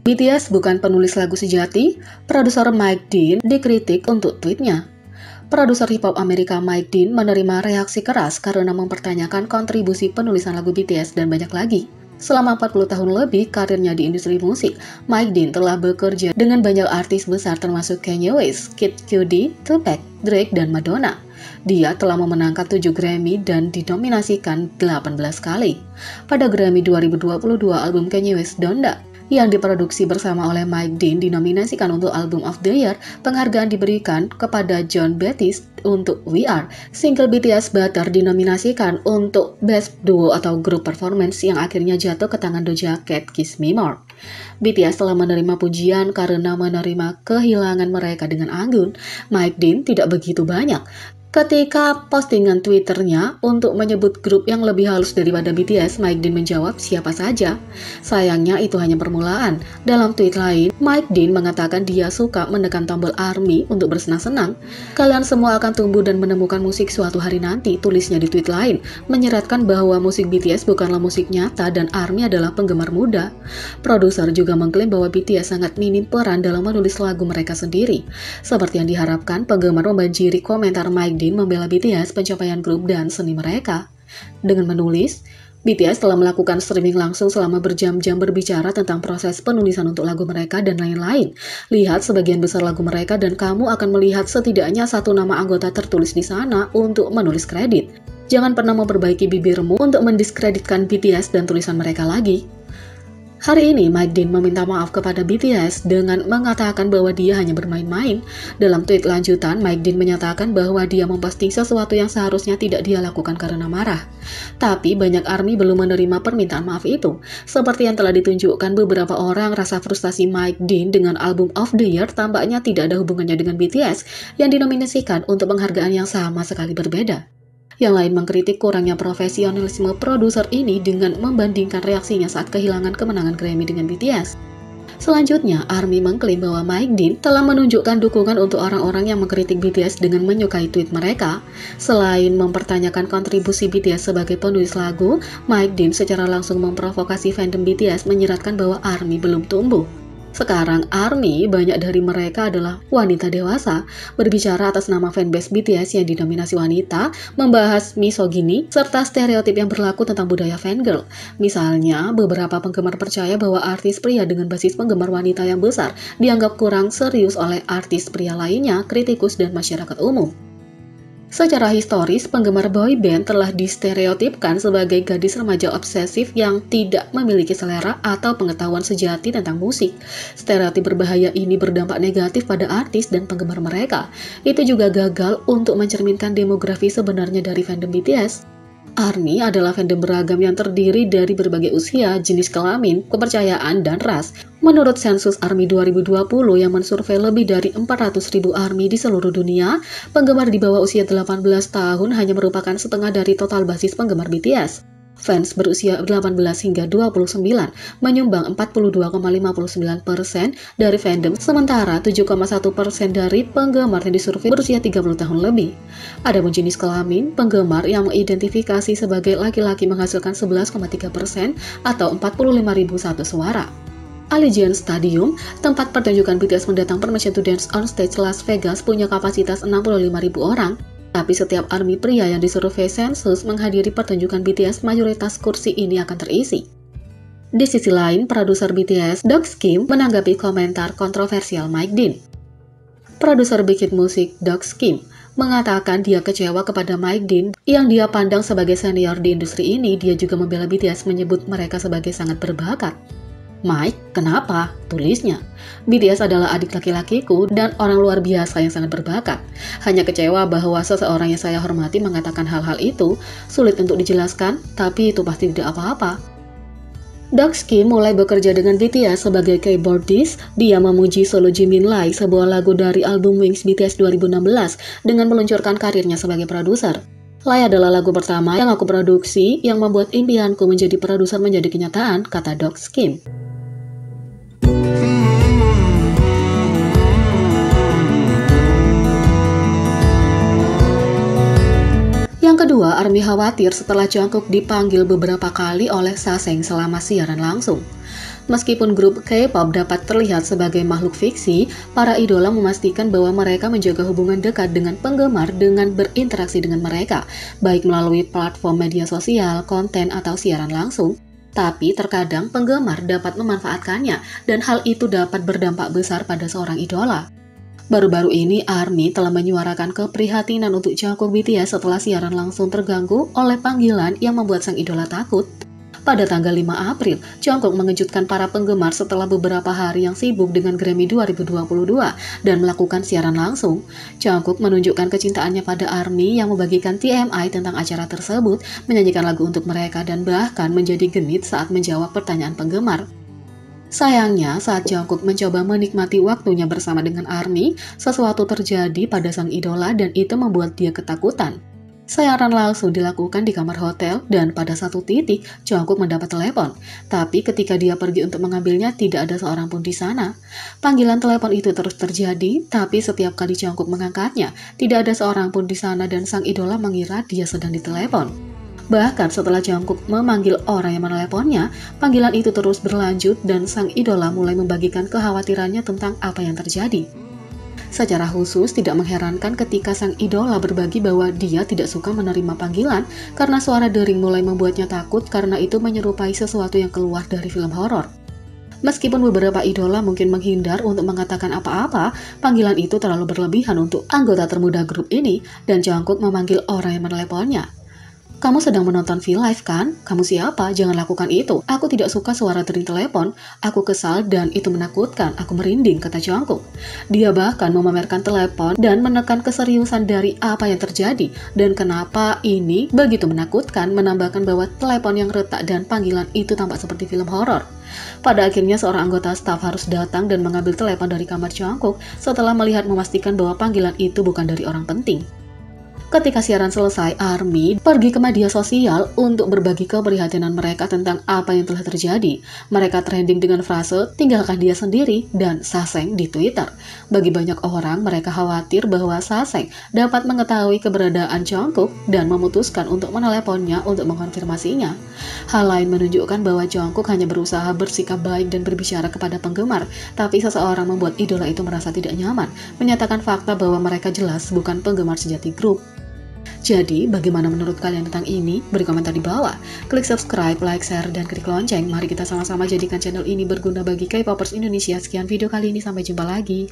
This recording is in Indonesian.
BTS bukan penulis lagu sejati, produser Mike Dean dikritik untuk tweetnya. Produser hip-hop Amerika Mike Dean menerima reaksi keras karena mempertanyakan kontribusi penulisan lagu BTS dan banyak lagi. Selama 40 tahun lebih karirnya di industri musik, Mike Dean telah bekerja dengan banyak artis besar termasuk Kanye West, Kid Cudi, Tupac, Drake, dan Madonna. Dia telah memenangkan 7 Grammy dan dinominasikan 18 kali. Pada Grammy 2022, album Kanye West Donda yang diproduksi bersama oleh Mike Dean dinominasikan untuk Album of the Year. Penghargaan diberikan kepada Jon Batiste untuk We Are. Single BTS Butter dinominasikan untuk Best Duo atau Group Performance yang akhirnya jatuh ke tangan Doja Cat Kiss Me More. BTS telah menerima pujian karena menerima kehilangan mereka dengan anggun. Mike Dean tidak begitu banyak ketika postingan Twitternya untuk menyebut grup yang lebih halus daripada BTS. Mike Dean menjawab siapa saja. Sayangnya itu hanya permulaan. Dalam tweet lain, Mike Dean mengatakan dia suka menekan tombol ARMY untuk bersenang-senang. Kalian semua akan tumbuh dan menemukan musik suatu hari nanti, tulisnya di tweet lain, menyeratkan bahwa musik BTS bukanlah musik nyata dan ARMY adalah penggemar muda. Produser juga mengklaim bahwa BTS sangat minim peran dalam menulis lagu mereka sendiri. Seperti yang diharapkan, penggemar membanjiri komentar Mike Dean membela BTS pencapaian grup dan seni mereka. Dengan menulis, BTS telah melakukan streaming langsung selama berjam-jam berbicara tentang proses penulisan untuk lagu mereka dan lain-lain. Lihat sebagian besar lagu mereka dan kamu akan melihat setidaknya satu nama anggota tertulis di sana untuk menulis kredit. Jangan pernah memperbaiki bibirmu untuk mendiskreditkan BTS dan tulisan mereka lagi. Hari ini, Mike Dean meminta maaf kepada BTS dengan mengatakan bahwa dia hanya bermain-main. Dalam tweet lanjutan, Mike Dean menyatakan bahwa dia memposting sesuatu yang seharusnya tidak dia lakukan karena marah. Tapi banyak ARMY belum menerima permintaan maaf itu. Seperti yang telah ditunjukkan beberapa orang, rasa frustasi Mike Dean dengan Album of the Year tampaknya tidak ada hubungannya dengan BTS yang dinominasikan untuk penghargaan yang sama sekali berbeda. Yang lain mengkritik kurangnya profesionalisme produser ini dengan membandingkan reaksinya saat kehilangan kemenangan Grammy dengan BTS. Selanjutnya, ARMY mengklaim bahwa Mike Dean telah menunjukkan dukungan untuk orang-orang yang mengkritik BTS dengan menyukai tweet mereka. Selain mempertanyakan kontribusi BTS sebagai penulis lagu, Mike Dean secara langsung memprovokasi fandom BTS menyiratkan bahwa ARMY belum tumbuh. Sekarang ARMY, banyak dari mereka adalah wanita dewasa, berbicara atas nama fanbase BTS yang didominasi wanita, membahas misogini, serta stereotip yang berlaku tentang budaya fangirl. Misalnya, beberapa penggemar percaya bahwa artis pria dengan basis penggemar wanita yang besar dianggap kurang serius oleh artis pria lainnya, kritikus, dan masyarakat umum. Secara historis, penggemar boyband telah distereotipkan sebagai gadis remaja obsesif yang tidak memiliki selera atau pengetahuan sejati tentang musik. Stereotip berbahaya ini berdampak negatif pada artis dan penggemar mereka. Itu juga gagal untuk mencerminkan demografi sebenarnya dari fandom BTS. ARMY adalah fandom beragam yang terdiri dari berbagai usia, jenis kelamin, kepercayaan, dan ras. Menurut sensus ARMY 2020 yang mensurvei lebih dari 400.000 ARMY di seluruh dunia, penggemar di bawah usia 18 tahun hanya merupakan setengah dari total basis penggemar BTS. Fans berusia 18 hingga 29 menyumbang 42,59% dari fandom, sementara 7,1% dari penggemar yang disurvei berusia 30 tahun lebih. Adapun jenis kelamin, penggemar yang mengidentifikasi sebagai laki-laki menghasilkan 11,3% atau 45.001 suara. Allegiant Stadium, tempat pertunjukan BTS mendatang Permission to Dance on Stage Las Vegas, punya kapasitas 65.000 orang. Tapi setiap ARMY pria yang disurvei sensus menghadiri pertunjukan BTS, mayoritas kursi ini akan terisi. Di sisi lain, produser BTS, Dogs Kim, menanggapi komentar kontroversial Mike Dean. Produser bikin musik, Dogs Kim, mengatakan dia kecewa kepada Mike Dean yang dia pandang sebagai senior di industri ini. Dia juga membela BTS, menyebut mereka sebagai sangat berbakat. Mike, kenapa? Tulisnya. BTS adalah adik laki-lakiku dan orang luar biasa yang sangat berbakat. Hanya kecewa bahwa seseorang yang saya hormati mengatakan hal-hal itu. Sulit untuk dijelaskan, tapi itu pasti tidak apa-apa. Dogs Kim mulai bekerja dengan BTS sebagai keyboardist. Dia memuji solo Jimin Lee, sebuah lagu dari album Wings BTS 2016, dengan meluncurkan karirnya sebagai produser. Lie adalah lagu pertama yang aku produksi yang membuat impianku menjadi produser menjadi kenyataan, kata Dogs Kim. Yang kedua, ARMY khawatir setelah Jungkook dipanggil beberapa kali oleh Saseng selama siaran langsung. Meskipun grup K-pop dapat terlihat sebagai makhluk fiksi, para idola memastikan bahwa mereka menjaga hubungan dekat dengan penggemar dengan berinteraksi dengan mereka, baik melalui platform media sosial, konten, atau siaran langsung. Tapi terkadang penggemar dapat memanfaatkannya, dan hal itu dapat berdampak besar pada seorang idola. Baru-baru ini, ARMY telah menyuarakan keprihatinan untuk Jungkook BTS setelah siaran langsung terganggu oleh panggilan yang membuat sang idola takut. Pada tanggal 5 April, Jungkook mengejutkan para penggemar setelah beberapa hari yang sibuk dengan Grammy 2022 dan melakukan siaran langsung. Jungkook menunjukkan kecintaannya pada ARMY yang membagikan TMI tentang acara tersebut, menyanyikan lagu untuk mereka, dan bahkan menjadi genit saat menjawab pertanyaan penggemar. Sayangnya, saat Jungkook mencoba menikmati waktunya bersama dengan ARMY, sesuatu terjadi pada sang idola dan itu membuat dia ketakutan. Siaran langsung dilakukan di kamar hotel dan pada satu titik Jungkook mendapat telepon. Tapi ketika dia pergi untuk mengambilnya tidak ada seorang pun di sana. Panggilan telepon itu terus terjadi, tapi setiap kali Jungkook mengangkatnya, tidak ada seorang pun di sana dan sang idola mengira dia sedang ditelepon. Bahkan setelah Jungkook memanggil orang yang meneleponnya, panggilan itu terus berlanjut dan sang idola mulai membagikan kekhawatirannya tentang apa yang terjadi. Secara khusus, tidak mengherankan ketika sang idola berbagi bahwa dia tidak suka menerima panggilan karena suara dering mulai membuatnya takut karena itu menyerupai sesuatu yang keluar dari film horor. Meskipun beberapa idola mungkin menghindar untuk mengatakan apa-apa, panggilan itu terlalu berlebihan untuk anggota termuda grup ini dan Jungkook memanggil orang yang meneleponnya. Kamu sedang menonton V-Live kan? Kamu siapa? Jangan lakukan itu. Aku tidak suka suara dering telepon. Aku kesal dan itu menakutkan. Aku merinding, kata Jungkook. Dia bahkan memamerkan telepon dan menekan keseriusan dari apa yang terjadi. Dan kenapa ini begitu menakutkan, menambahkan bahwa telepon yang retak dan panggilan itu tampak seperti film horor. Pada akhirnya seorang anggota staf harus datang dan mengambil telepon dari kamar Jungkook setelah melihat memastikan bahwa panggilan itu bukan dari orang penting. Ketika siaran selesai, ARMY pergi ke media sosial untuk berbagi keprihatinan mereka tentang apa yang telah terjadi. Mereka trending dengan frase, tinggalkan dia sendiri, dan Saseng di Twitter. Bagi banyak orang, mereka khawatir bahwa Saseng dapat mengetahui keberadaan Jungkook dan memutuskan untuk meneleponnya untuk mengkonfirmasinya. Hal lain menunjukkan bahwa Jungkook hanya berusaha bersikap baik dan berbicara kepada penggemar, tapi seseorang membuat idola itu merasa tidak nyaman, menyatakan fakta bahwa mereka jelas bukan penggemar sejati grup. Jadi, bagaimana menurut kalian tentang ini? Beri komentar di bawah. Klik subscribe, like, share, dan klik lonceng. Mari kita sama-sama jadikan channel ini berguna bagi K-popers Indonesia. Sekian video kali ini, sampai jumpa lagi.